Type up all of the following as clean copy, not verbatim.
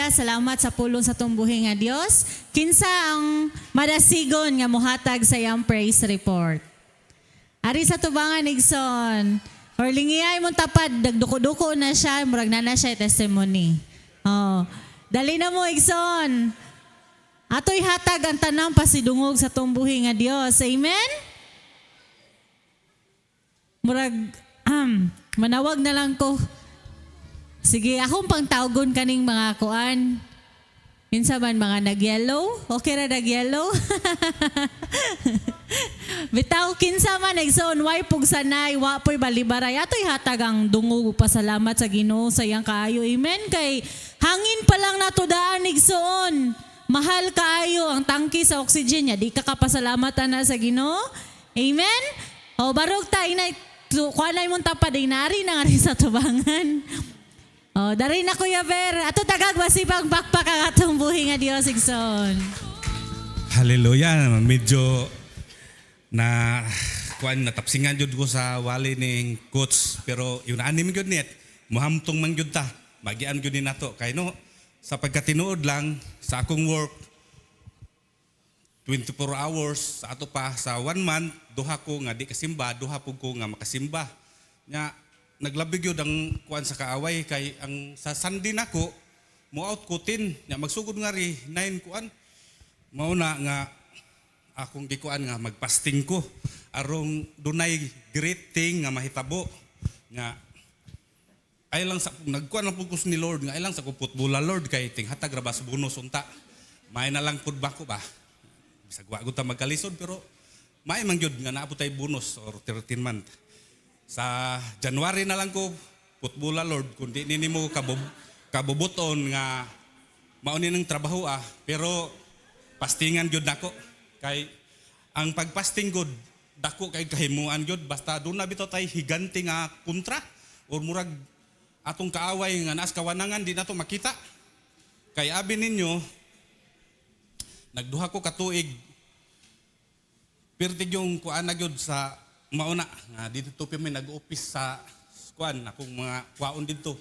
haleluya. Salamat sa pulong sa tumbuhi nga Dios. Kinsa ang madasigon nga mohatag sa iyang praise report. Ari sa tubangan Igson. Or lingiyay mong tapad, dagduko-duko na siya, murag na siya testimony. Oh. Dali na mo Igson. Ato'y hatag ang tanang pasidungog sa tumbuhi nga Dios. Amen? Murag, manawag na lang ko. Sige, akong pangtawgon kaning mga kuan. Minsan man mga nag-yellow. Okay ra nag-yellow? Bitaw, kinsa man nagsoon, way pug sanay, wapoy balibaray. Ato'y hatag ang dungog pasalamat sa Ginoo sa iyang kaayo. Amen? Kay hangin pa lang nato daan nigsoon. Mahal kaayo ang tangki sa oxygen niya. Di ka kapasalamatan na sa Ginoo. Amen? O barog ta, kuanay mong tapad, inari na nga rin sa tubangan. Oh, dari na Kuya Ver. Ato tagag masipag bakpak ang atong buhi nga Dios Igsoon. Hallelujah. Medyo na natapsingan jud ko sa wali ning coach, pero yun anim gyud net muhamtong man gyud ta. Magian gyud ni nato kay no sa pagkatinuod lang sa akong work 24 hours sa ato pa sa 1 month duha ko nga di kasimba, duha pug ko nga makasimba. Nya naglabig yun ang kuan sa kaaway kay ang sa Sunday nako mo out ko 10 nya magsugod nga ri 9 kuan mauna nga akong gikuan nga magpasting ko arong dunay great thing nga mahitabo nga ay lang sa nagkuan ang pugos ni Lord nga ay lang sa kupot bula Lord kay ting hatag ra ba sa bonus unta may na lang pud ba ko ba bisag wa gud ta magkalisod pero may man gyud nga naabot tay bonus or 13 month. Sa January na lang ko putbula Lord kundi nimo kabubuton nga mauni ng trabaho pero pastingan gyud nako kay ang pagpasting gud dako kay kahimuan gyud basta do na bitaw tay higanti nga kontra or murag atong kaaway nga naas kawanangan di nato makita kay abi ninyo nagduha ko katuig pertig yung kuan na gyud sa mauna nga dito pa may nag-office sa kuan akong mga kwaon dito.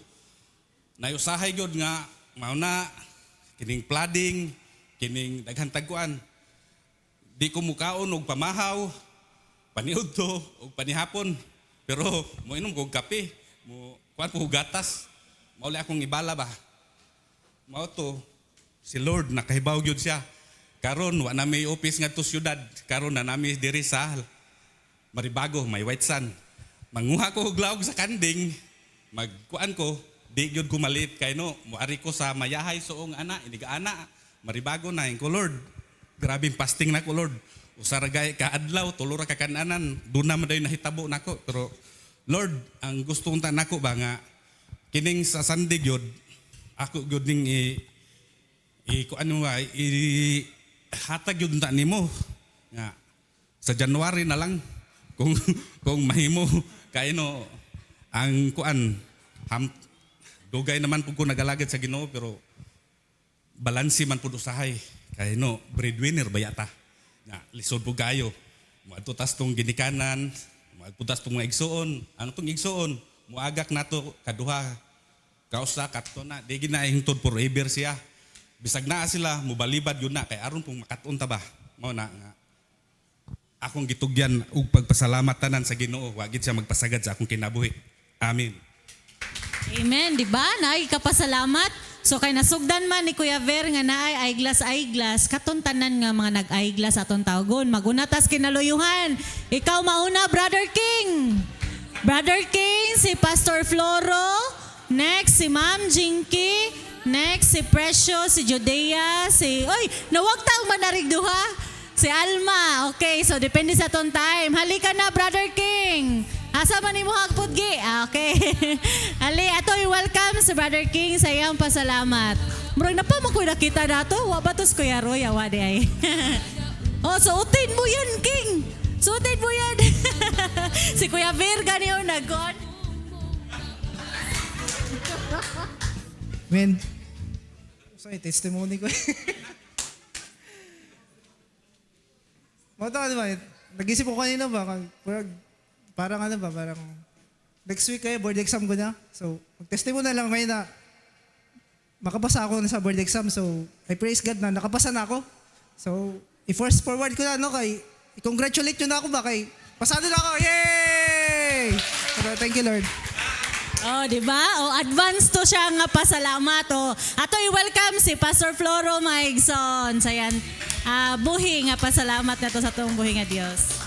Nayusahay gyud nga mauna kining flooding, kining daghantag kuan. Di ko mukaon og pamahaw, paniudto og panihapon. Pero mo inom kog kape, mo kuan ko gatas. Mauli akong ibala ba. Mao to si Lord nakahibaw gyud siya. Karon wa na may office ngadto syudad. Karon na nami diri sa Maribago, may White Sun. Manguha ko og laog sa kanding, magkuan ko, di gyud ko malit kay no, moari ko sa mayahay suong ana, iniga ana, Maribago na ko Lord. Grabing fasting na ko Lord. Usaragay ka adlaw, tulo ra ka kananan, duna man day nahitabo nako. Pero Lord, ang gusto unta nako ba nga kining sa Sunday gyud ako gyud ning kuan mo hatag gyud unta nimo nga sa January na lang kung mahimo kay no ang kuan dugay naman pud ko nagalagad sa Ginoo pero balansi man pud usahay kay no breadwinner bayata nga lisod pud kayo moadto tas tong ginikanan moadto tas tong igsuon ang tong igsuon moagak nato kaduha kausa katto na di ginahingtod forever siya bisag naa sila mobalibad yun na kay aron pong makatunta ba mao na nga akong gitugyan ug pagpasalamat tanan sa Ginoo wa gid siya magpasagad sa akong kinabuhi. Amen. Amen, di ba? Naay kapasalamat. So kay nasugdan man ni Kuya Ver nga naay eyeglass katon tanan nga mga nag-eyeglass atong tawgon magunatas kinaluyuhan. Ikaw mauna Brother King. Brother King si Pastor Floro, next si Ma'am Jinky, next si Precious, si Judea, nawag taong manarig duha. Si Alma, okay, so depende sa ton time. Halika na, Brother King. Asa man mo hagpudgi? Okay. Ali, ato'y welcome si Brother King sa iyang pasalamat. Murag na pa makoy nakita nato. Wa ba tos Kuya Roy? Awa di ay. Oh, suotin mo yan, King. Suotin mo yan. Si Kuya Virga niyo nag-on. Men, sorry, testimony ko. Mata ka diba, nag-isip ko kanina ba, parang next week kayo, board exam ko na. So, mag-testimony na lang ngayon na makapasa ako na sa board exam. So, I praise God na nakapasa na ako. So, i-force forward ko na, no, kay, i-congratulate nyo na ako ba, kay, pasado na ako, yay! Pero, thank you, Lord. Oh, di ba? Oh, advance to siya nga pasalamat. Oh. Ato i-welcome si Pastor Floro Maigson. Sayan, buhi nga pasalamat na to sa tong buhi nga Dios.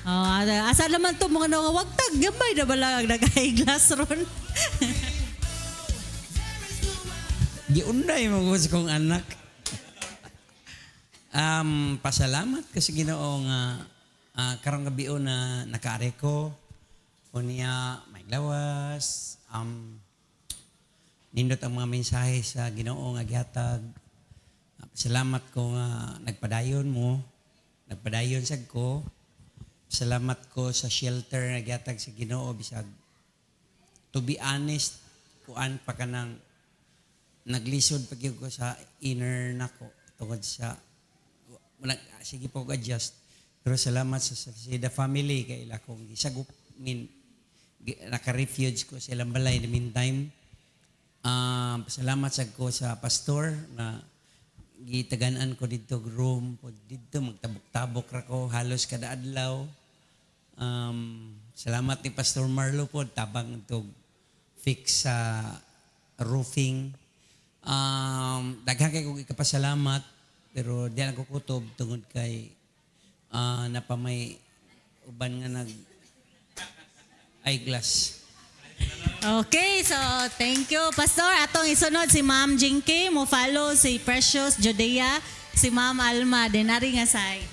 Oh, asa naman to mga wag tag gamay na bala nag-glass ron. Giunday mo ko sa kong anak. Pasalamat ko sa Ginoo nga karong gabi na nakaare ko. Unya may lawas. Nindot ang mga mensahe sa Ginoo nga gihatag. Salamat ko nga nagpadayon mo. Nagpadayon sad ko. Salamat ko sa shelter nga gihatag sa Ginoo bisag to be honest kuan pa kanang naglisod pag ko sa inner nako tungod sa sige po adjust pero salamat sa the family kay ila kong gisagup naka-refuge ko sa ilang balay in the meantime. Salamat sa ko sa pastor na gitagan-an ko dito room po dito magtabok-tabok ra ko halos kada adlaw. Salamat ni Pastor Marlo po tabang tog fix sa roofing. Daghang kay kong ikapasalamat pero di ako kutob tungod kay napamay uban nga nag eyeglass. Okay, so thank you Pastor. Atong isunod si Ma'am Jinky, mo follow si Precious Judea, si Ma'am Alma, denari nga say.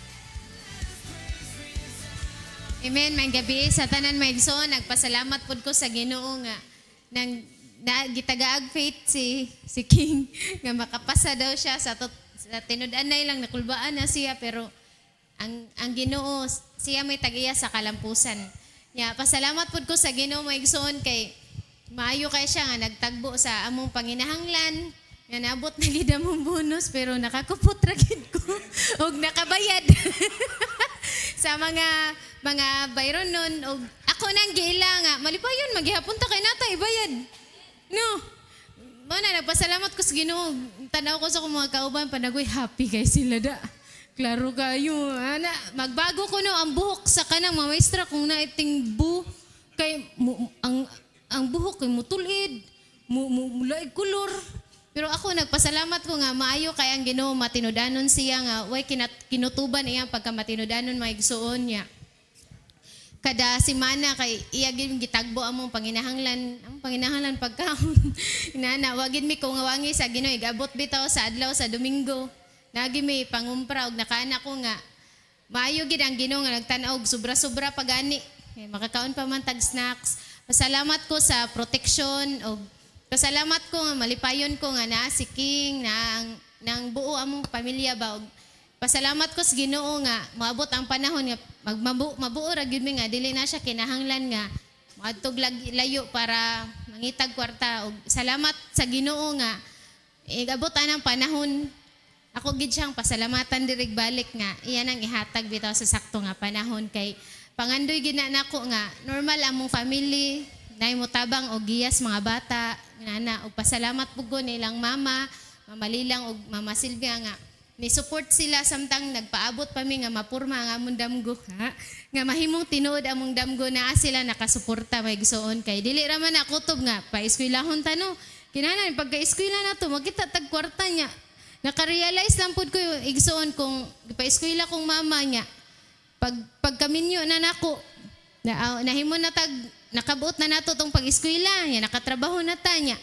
Amen. May gabi sa tanan maigsoon, nagpasalamat pud ko sa Ginoo nga nang gitagaag faith si King nga makapasa daw siya sa tinud-an na lang nakulbaan na siya pero ang Ginoo siya may tagiya sa kalampusan. Ya, pasalamat pud ko sa Ginoo maigsoon kay maayo kay siya nga nagtagbo sa among panginahanglan. Nga naabot na gid among bonus pero nakakupot ra gid ko og nakabayad sa mga bayron nun og ako nang giila nga malipayon maghihapon ta kay nata ibayad. No. Mana nagpasalamat ko sa Ginoo. Tanaw ko sa akong mga kauban panagoy happy kay sila da. Klaro kayo. Ana, magbago ko no ang buhok sa kanang mga maestra kung naiting kay ang buhok kay mutulid, mulay kulor. Pero ako nagpasalamat ko nga maayo kay ang Ginoo matinudanon siya nga way kinutuban iya pagka matinudanon maigsuon niya. Kada semana kay iya gid gitagbo among panginahanglan pagkaon. Inana wagid mi ko nga wangi sa Ginoo igabot bitaw sa adlaw sa Domingo. Nagi may pangumpra og nakaana ko nga maayo gid ang Ginoo nga nagtan-aw og sobra-sobra pagani. Makakaon pa man tag snacks. Pasalamat ko sa protection og pasalamat ko nga malipayon ko nga naa si King nang buo among pamilya ba og pasalamat ko sa Ginoo nga maabot ang panahon nga mabuo ra gyud mi nga dili na siya kinahanglan nga moadtog layo para mangitag kwarta og salamat sa Ginoo nga igabot ang panahon. Ako gid siyang pasalamatan dirig balik nga iyan ang ihatag bitaw sa sakto nga panahon kay pangandoy gid na nako nga normal among family nay mo tabang og giyas mga bata nana og pasalamat pud ko nilang mama Lilang og Mama Silvia nga ni support sila samtang nagpaabot pa mi nga mapurma ang among damgo ha nga mahimong tinuod among damgo na sila nakasuporta may gusoon kay dili ra man ako tob nga pa-eskwelahon ta no kinahanglan pagka-eskwela na to magkita tag kwarta nya. Naka-realize lang po ko yung igsoon kung pa-eskwela kong mama niya. Pagkaminyo na nako, nahimo na nakabuot na nato tong pag-eskwela niya, nakatrabaho na ta niya.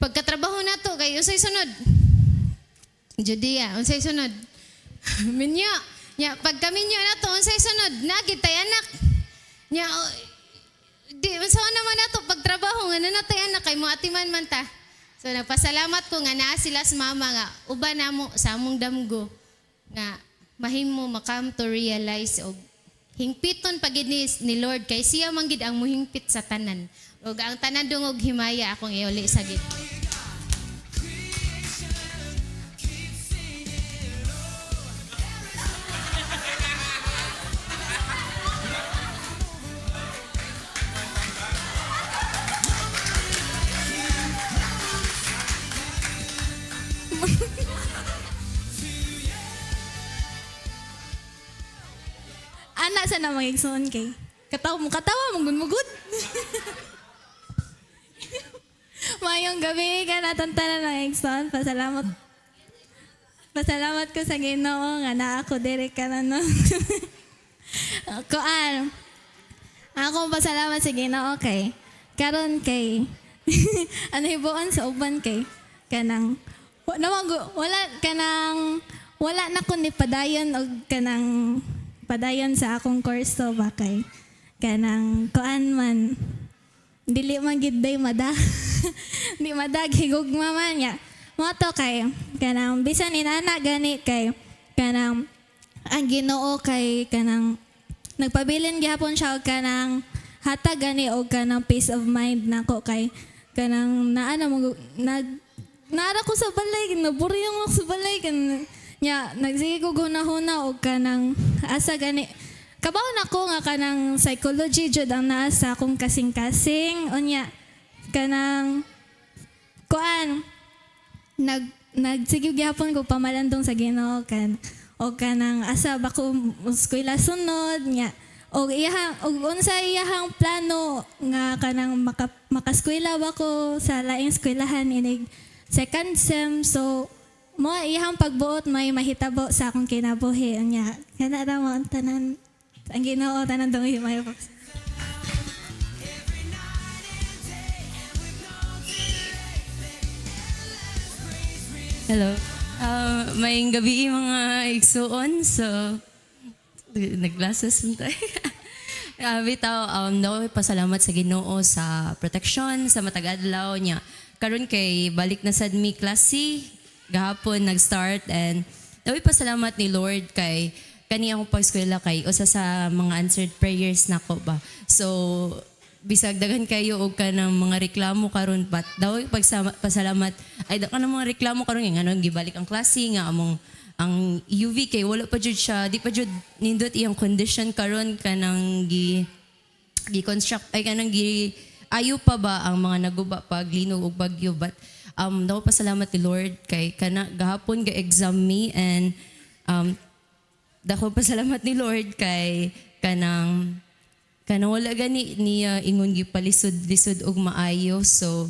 Pagkatrabaho na to, kay unsay sunod? Judea, unsay sunod? Minyo, niya, pagkaminyo na to, unsay sunod? Nagit tay anak. Niya, unsa naman na to, pagtrabaho, nga na tay anak, kay mo atiman man ta. So nagpasalamat ko nga naa sila sa mama nga uban namo sa among damgo nga mahimo makam to realize og hingpiton pagid ni Lord kay siya man gid ang muhingpit sa tanan ug ang tanan dungog himaya akong iuli sa gid. Anak sa na magigsoon kay. Katawa mo gunmugod. Mayong gabi ka natantanan ng igsoon. Pasalamat ko sa Ginoo nga na ako diri ka na no. Kuan. Ako pasalamat sa Ginoo kay karon kay ano hibuan sa uban kay kanang wala na ko ni padayon og kanang padayon sa akong kurso ba kay kanang kuan man dili man gid day mada di madag higugma man ya mo to kay kanang bisan inana gani kay kanang ang Ginoo kay kanang nagpabilin gihapon siya og kanang hatag gani og kanang peace of mind nako kay kanang naana mo nara ko sa balay naburyong ako sa balay nya nagsige ko hunahuna og kanang asa gani kabaw na ko nga kanang psychology jud ang naa sa akong kasing-kasing unya kanang kuan nagsige gyapon ko pamalandong sa Ginoo o kanang asa ba ko eskwela sunod nya og unsa iyahang plano nga kanang makaskwela ba ko sa laing eskwelahan inig second sem so mo iyahang pagbuot may mahitabo sa akong kinabuhi nya kana ra mo ang tanan ang Ginoo tanan dong himay po. Hello. Maayong gabi mga igsuon. So, naglasas tayo. Bitaw, naway pasalamat sa Ginoo sa protection, sa matag adlaw niya. Karon kay balik na sad mi klase, gahapon nag-start and naway pasalamat ni Lord kay kani akong pag-eskwela kay usa sa mga answered prayers nako ba. So, bisag daghan kayo og kanang mga reklamo karon but daw pasalamat ay da kanang mga reklamo karon nga ngano gibalik ang klase nga among ang UV kay wala pa jud siya di pa jud nindot iyang condition karon kanang gi-construct ay kanang ayo pa ba ang mga naguba pag linog og bagyo but daw pasalamat ni Lord kay kana gahapon ga exam me and dako pasalamat ni Lord kay kanang wala gani niya ingon gipalisod-lisod og maayo. So,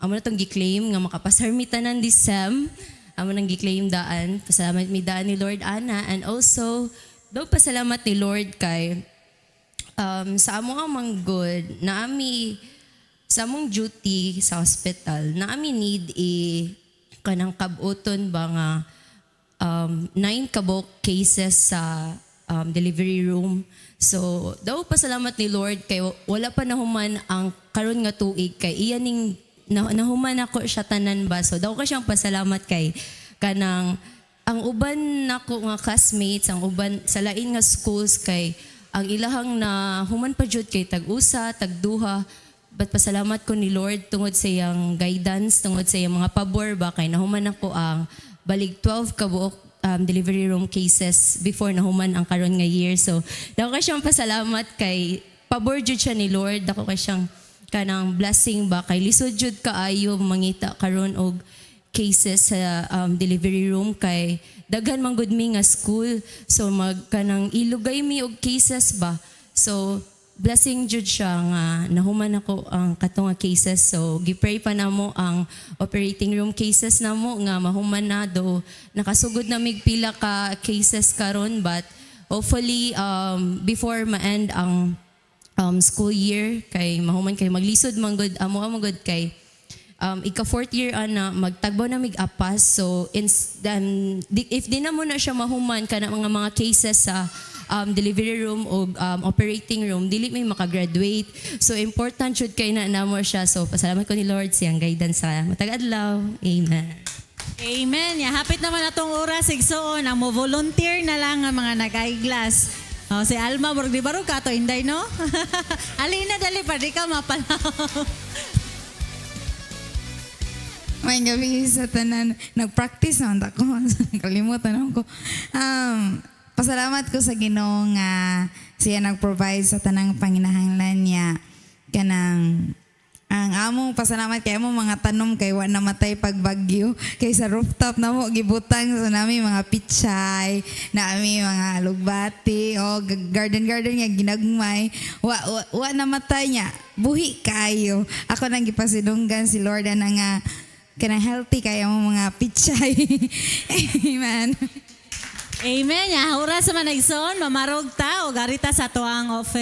amo na tong gi-claim nga makapasar mi tanan this sem. Amo nang gi-claim daan. Pasalamat mi daan ni Lord Ana. And also, daw pasalamat ni Lord kay sa amo amang good, naami sa among duty sa hospital, naami need kanang kabuton ba nga 9 kabok cases sa delivery room. So, daw pasalamat ni Lord kay wala pa nahuman ang karon nga tuig kay iya ning nahuman ako siya tanan ba. So, daw ko siyang pasalamat kay kanang ang uban nako nga classmates, ang uban sa lain nga schools kay ang ilahang na human pa jud kay tag-usa, tagduha. But pasalamat ko ni Lord tungod sa iyang guidance, tungod sa iyang mga pabor ba kay nahuman ako ang balig 12 kabuok delivery room cases before nahuman ang karon nga year. So, dako ka siyang pasalamat kay pabor jud siya ni Lord. Dako ka siyang kanang blessing ba kay lisod jud kaayo mangita karon og cases sa delivery room kay daghan man gud mi nga school. So, kanang ilugay mi og cases ba. So, blessing jud siya nga nahuman ako ang katong nga cases. So gipray pa namo ang operating room cases namo nga mahuman na do nakasugod na mig pila ka cases karon but hopefully before ma-end ang school year kay mahuman kay maglisod man gud amo gud kay ika fourth year ana magtagbaw na mig apas. So if di na mo na siya mahuman kana mga cases sa delivery room o operating room, dili may makagraduate. So, important should kay na namo siya. So, pasalamat ko ni Lord siyang guidance sa matag adlaw. Amen. Amen. Ya, hapit naman natong oras igsoon ang mo volunteer na lang ang mga nag-eyeglass. Si Alma murag di baro ka to inday no? Alina dali pa di ka mapalaw. May gabi sa tanan nag-practice naman ako. Kalimutan ako. Pasalamat ko sa Ginoo nga siya nag-provide sa tanang panginahanglan niya kanang ang among pasalamat kay among mga tanom kay wa namatay pag bagyo kay sa rooftop na mo gibutang sa nami mga pichay nami mga lugbati o garden nga ginagmay wa namatay niya buhi kayo ako nang gipasidunggan si Lord na nga kanang healthy kaya mo mga pichay. Amen. Amen. Ya, oras sa managson, mamarog ta o garita sa tuang offer.